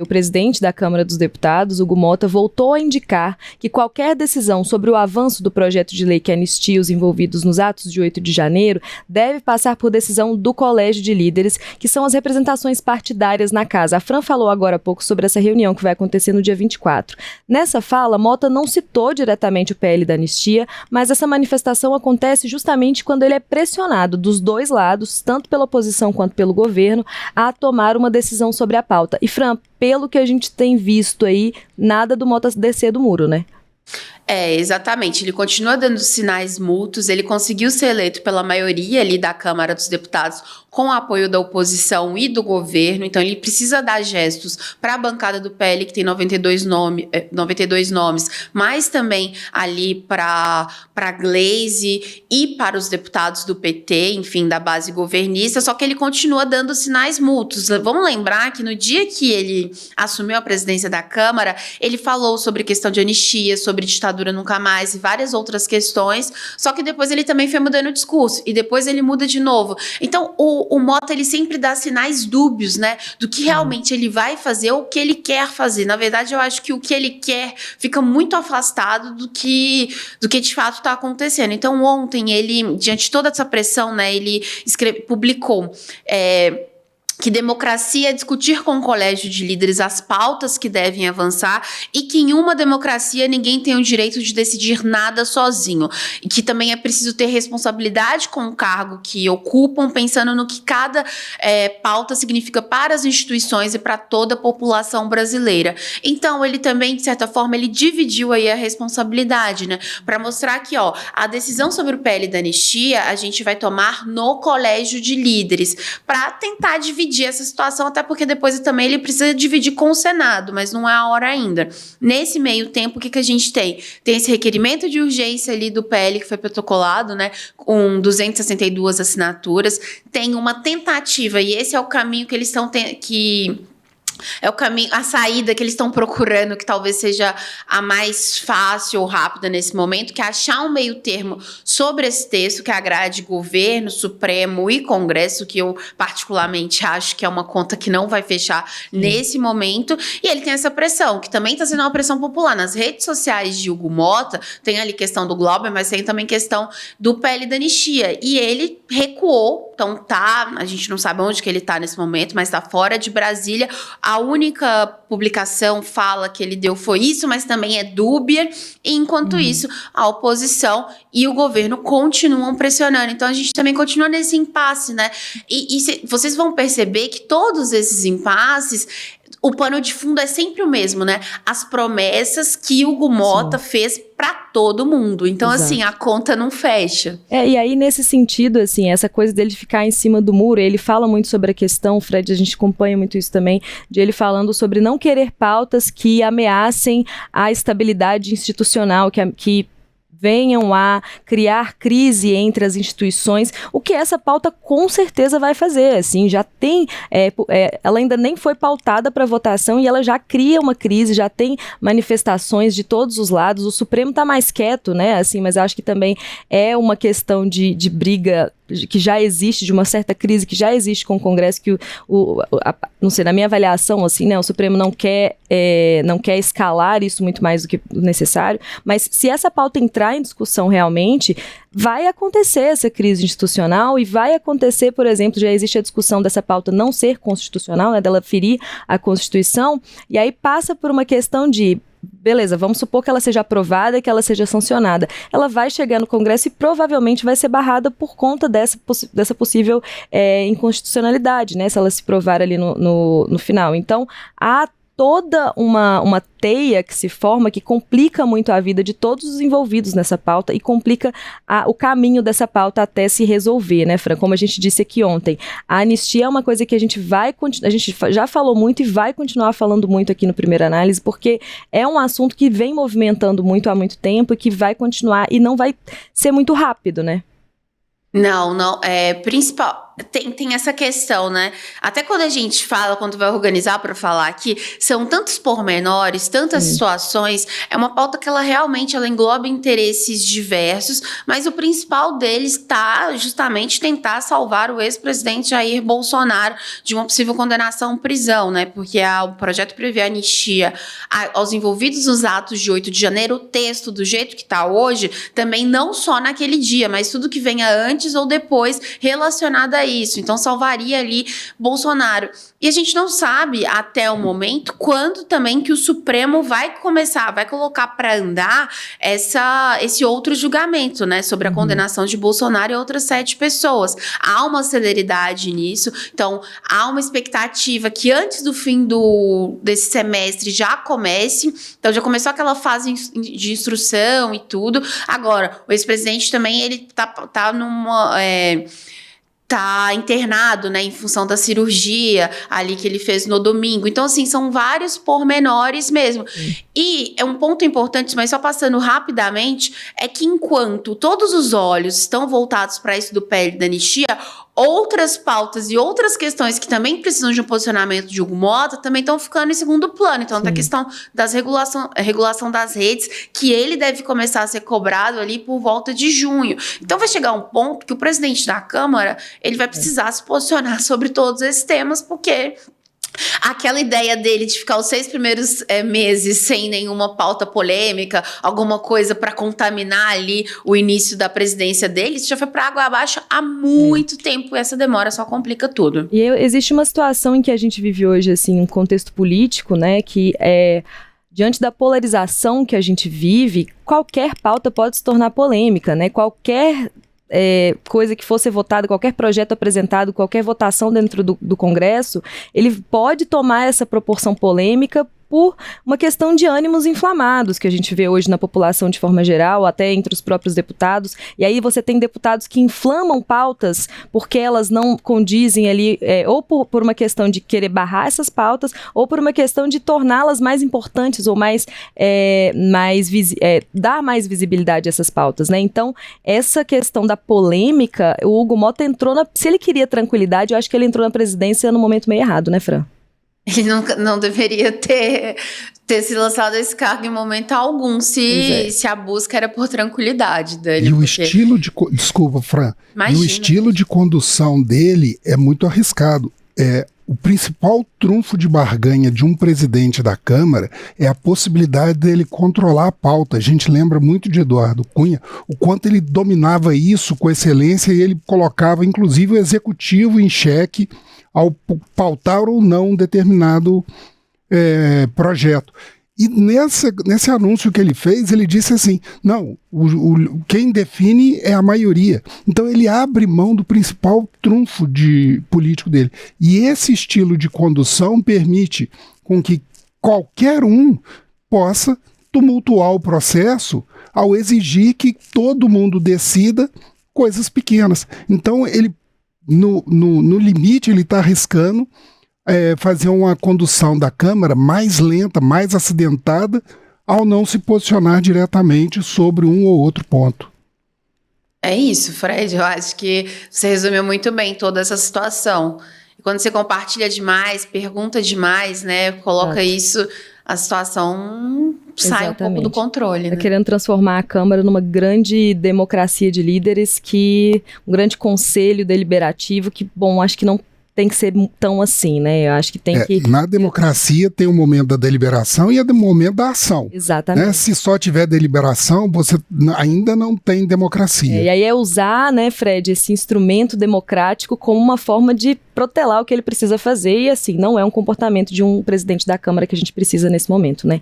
O presidente da Câmara dos Deputados, Hugo Mota, voltou a indicar que qualquer decisão sobre o avanço do projeto de lei que anistia os envolvidos nos atos de 8 de janeiro deve passar por decisão do Colégio de Líderes, que são as representações partidárias na casa. A Fran falou agora há pouco sobre essa reunião que vai acontecer no dia 24. Nessa fala, Mota não citou diretamente o PL da anistia, mas essa manifestação acontece justamente quando ele é pressionado dos dois lados, tanto pela oposição quanto pelo governo, a tomar uma decisão sobre a pauta. E, Fran, pelo que a gente tem visto aí, nada do Mota descer do muro, né? Exatamente. Ele continua dando sinais mútuos, ele conseguiu ser eleito pela maioria ali da Câmara dos Deputados com o apoio da oposição e do governo, então ele precisa dar gestos para a bancada do PL, que tem 92 nomes, mas também ali para Glaze e para os deputados do PT, enfim, da base governista, só que ele continua dando sinais mútuos. Vamos lembrar que no dia que ele assumiu a presidência da Câmara, ele falou sobre questão de anistia, sobre ditadura nunca mais e várias outras questões, só que depois ele também foi mudando o discurso e depois ele muda de novo. Então o Mota, ele sempre dá sinais dúbios, né, do que realmente ele vai fazer ou o que ele quer fazer. Na verdade, eu acho que o que ele quer fica muito afastado do que de fato está acontecendo. Então ontem ele, diante de toda essa pressão, né, ele publicou que democracia é discutir com o Colégio de Líderes as pautas que devem avançar e que em uma democracia ninguém tem o direito de decidir nada sozinho. E que também é preciso ter responsabilidade com o cargo que ocupam, pensando no que cada pauta significa para as instituições e para toda a população brasileira. Então, ele também, de certa forma, ele dividiu aí a responsabilidade, né? Para mostrar que, a decisão sobre o PL da anistia a gente vai tomar no Colégio de Líderes, para tentar dividir essa situação, até porque depois também ele precisa dividir com o Senado, mas não é a hora ainda. Nesse meio tempo, o que a gente tem? Tem esse requerimento de urgência ali do PL que foi protocolado, né, com 262 assinaturas, tem uma tentativa, e esse é o caminho que eles estão é o caminho, a saída que eles estão procurando, que talvez seja a mais fácil ou rápida nesse momento, que é achar um meio termo sobre esse texto que agrade governo, Supremo e Congresso, que eu particularmente acho que é uma conta que não vai fechar nesse momento. E ele tem essa pressão, que também está sendo uma pressão popular. Nas redes sociais de Hugo Mota, tem ali questão do Glauber, mas tem também questão do PL da anistia. E ele recuou, então a gente não sabe onde que ele está nesse momento, mas está fora de Brasília. A única publicação fala que ele deu foi isso, mas também é dúbia. E enquanto isso, a oposição e o governo continuam pressionando. Então a gente também continua nesse impasse, né? Vocês vão perceber que todos esses impasses, o pano de fundo é sempre o mesmo, né? As promessas que Hugo Mota fez para todo mundo. Então, assim, a conta não fecha. E aí, nesse sentido, assim, essa coisa dele ficar em cima do muro, ele fala muito sobre a questão, Fred, a gente acompanha muito isso também, de ele falando sobre não querer pautas que ameacem a estabilidade institucional, que venham a criar crise entre as instituições, o que essa pauta com certeza vai fazer, assim, já tem, ela ainda nem foi pautada para votação e ela já cria uma crise, já tem manifestações de todos os lados, o Supremo está mais quieto, né, assim, mas acho que também é uma questão de briga que já existe, de uma certa crise que já existe com o Congresso, que não sei, na minha avaliação, assim, né, o Supremo não quer escalar isso muito mais do que necessário, mas se essa pauta entrar em discussão realmente, vai acontecer essa crise institucional e vai acontecer, por exemplo, já existe a discussão dessa pauta não ser constitucional, né, dela ferir a Constituição, e aí passa por uma questão de beleza, vamos supor que ela seja aprovada e que ela seja sancionada. Ela vai chegar no Congresso e provavelmente vai ser barrada por conta dessa possível inconstitucionalidade, né? Se ela se provar ali no final. Então, há toda uma teia que se forma que complica muito a vida de todos os envolvidos nessa pauta e complica o caminho dessa pauta até se resolver, né, Fran? Como a gente disse aqui ontem, a anistia é uma coisa que a gente já falou muito e vai continuar falando muito aqui no Primeira Análise, porque é um assunto que vem movimentando muito há muito tempo e que vai continuar e não vai ser muito rápido, né? Não, Tem essa questão, né? Até quando a gente fala, quando vai organizar para falar aqui, são tantos pormenores, tantas situações, é uma pauta que ela realmente engloba interesses diversos, mas o principal deles está justamente tentar salvar o ex-presidente Jair Bolsonaro de uma possível condenação à prisão, né? Porque o projeto prevê anistia aos envolvidos nos atos de 8 de janeiro, o texto do jeito que está hoje, também não só naquele dia, mas tudo que venha antes ou depois relacionado a isso. Então, salvaria ali Bolsonaro. E a gente não sabe até o momento quando também que o Supremo vai colocar para andar esse outro julgamento, né, sobre a condenação de Bolsonaro e outras 7 pessoas. Há uma celeridade nisso, então há uma expectativa que antes do fim desse semestre já comece, então já começou aquela fase de instrução e tudo. Agora, o ex-presidente também, ele tá tá internado, né, em função da cirurgia ali que ele fez no domingo. Então, assim, são vários pormenores mesmo. E é um ponto importante, mas só passando rapidamente, é que enquanto todos os olhos estão voltados para isso do PL da anistia, outras pautas e outras questões que também precisam de um posicionamento de Hugo Motta também estão ficando em segundo plano. Então, a questão das regulação das redes, que ele deve começar a ser cobrado ali por volta de junho. Então, vai chegar um ponto que o presidente da Câmara, ele vai precisar se posicionar sobre todos esses temas, porque aquela ideia dele de ficar os 6 primeiros meses sem nenhuma pauta polêmica, alguma coisa para contaminar ali o início da presidência dele, isso já foi para água abaixo há muito tempo, e essa demora só complica tudo. E existe uma situação em que a gente vive hoje, assim, um contexto político, né, que diante da polarização que a gente vive, qualquer pauta pode se tornar polêmica, né, qualquer coisa que fosse votada, qualquer projeto apresentado, qualquer votação dentro do Congresso, ele pode tomar essa proporção polêmica por uma questão de ânimos inflamados que a gente vê hoje na população de forma geral, até entre os próprios deputados. E aí você tem deputados que inflamam pautas porque elas não condizem ali, ou por uma questão de querer barrar essas pautas, ou por uma questão de torná-las mais importantes ou dar mais visibilidade a essas pautas, né? Então, essa questão da polêmica, o Hugo Motta se ele queria tranquilidade, eu acho que ele entrou na presidência no momento meio errado, né, Fran? Ele não deveria ter se lançado esse cargo em momento algum, se a busca era por tranquilidade dele. E o estilo de... Desculpa, Fran. Imagina. E o estilo de condução dele é muito arriscado. O principal trunfo de barganha de um presidente da Câmara é a possibilidade dele controlar a pauta. A gente lembra muito de Eduardo Cunha, o quanto ele dominava isso com excelência, e ele colocava, inclusive, o executivo em xeque ao pautar ou não um determinado projeto. E nesse anúncio que ele fez, ele disse assim, não, quem define é a maioria. Então ele abre mão do principal trunfo político dele. E esse estilo de condução permite com que qualquer um possa tumultuar o processo ao exigir que todo mundo decida coisas pequenas. Então ele, no limite, ele está arriscando fazer uma condução da Câmara mais lenta, mais acidentada, ao não se posicionar diretamente sobre um ou outro ponto. É isso, Fred. Eu acho que você resumiu muito bem toda essa situação. E quando você compartilha demais, pergunta demais, né, coloca isso, a situação sai um pouco do controle. Tá querendo transformar a Câmara numa grande democracia de líderes, um grande conselho deliberativo, que, bom, acho que não tem que ser tão assim, né? Eu acho que tem que... Na democracia tem o momento da deliberação e o momento da ação. Exatamente. Né? Se só tiver deliberação, você ainda não tem democracia. E aí usar, né, Fred, esse instrumento democrático como uma forma de protelar o que ele precisa fazer, e assim, não é um comportamento de um presidente da Câmara que a gente precisa nesse momento, né?